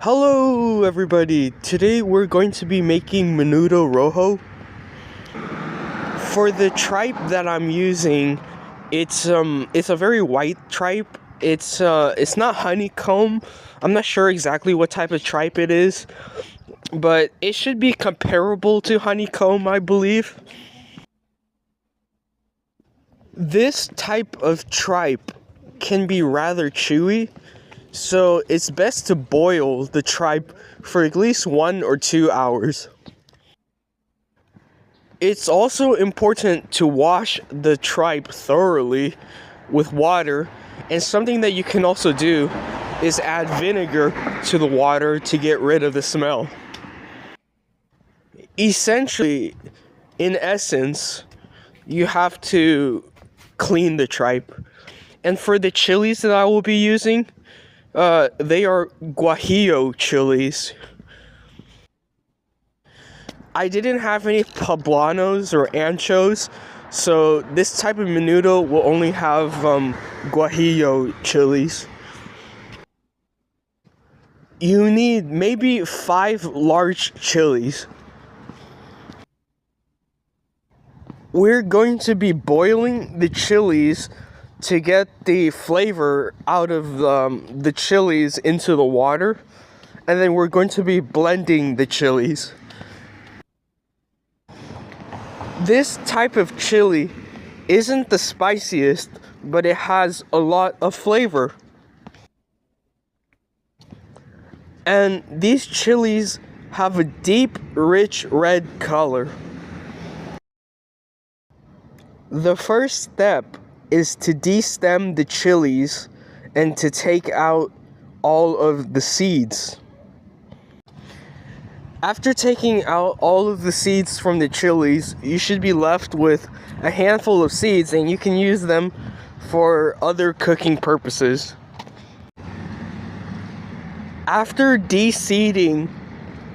Hello everybody, today we're going to be making Menudo Rojo. For the tripe that I'm using, it's a very white tripe. It's not honeycomb. I'm not sure exactly what type of tripe it is, but it should be comparable to honeycomb, I believe. This type of tripe can be rather chewy, so it's best to boil the tripe for at least 1 or 2 hours. It's also important to wash the tripe thoroughly with water, and something that you can also do is add vinegar to the water to get rid of the smell. Essentially, in essence, you have to clean the tripe. And for the chilies that I will be using, they are guajillo chilies. I didn't have any poblanos or anchos, so this type of menudo will only have guajillo chilies. You need maybe 5 large chilies. We're going to be boiling the chilies to get the flavor out of the chilies into the water, and then we're going to be blending the chilies. This type of chili isn't the spiciest, but it has a lot of flavor. And these chilies have a deep, rich red color. The first step is to destem the chilies and to take out all of the seeds. After taking out all of the seeds from the chilies, you should be left with a handful of seeds, and you can use them for other cooking purposes. After de-seeding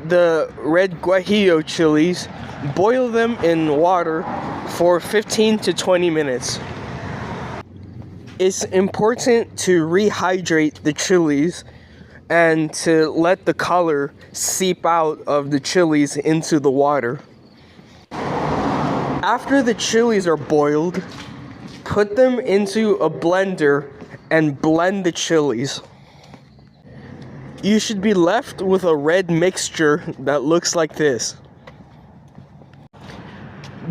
the red guajillo chilies, boil them in water for 15 to 20 minutes. It's important to rehydrate the chilies and to let the color seep out of the chilies into the water. After the chilies are boiled, put them into a blender and blend the chilies. You should be left with a red mixture that looks like this.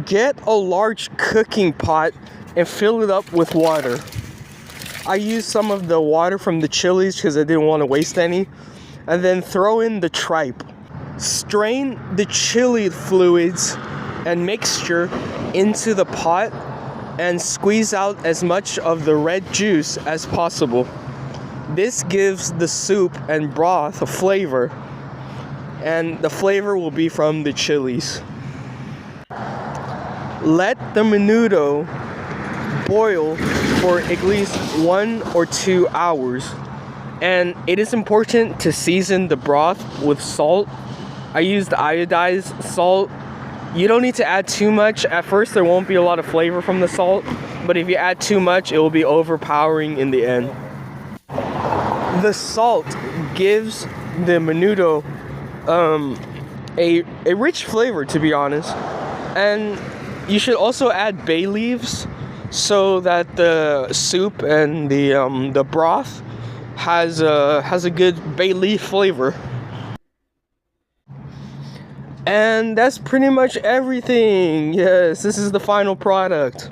Get a large cooking pot and fill it up with water. I used some of the water from the chilies because I didn't want to waste any. And then throw in the tripe. Strain the chili fluids and mixture into the pot and squeeze out as much of the red juice as possible. This gives the soup and broth a flavor, and the flavor will be from the chilies. Let the menudo boil for at least 1 or 2 hours, and it is important to season the broth with salt. I used iodized salt. You don't need to add too much. At first there won't be a lot of flavor from the salt, but if you add too much, it will be overpowering in the end. The salt gives the menudo a rich flavor, to be honest, and you should also add bay leaves so that the soup and the broth has a good bay leaf flavor. And that's pretty much everything. Yes, this is the final product.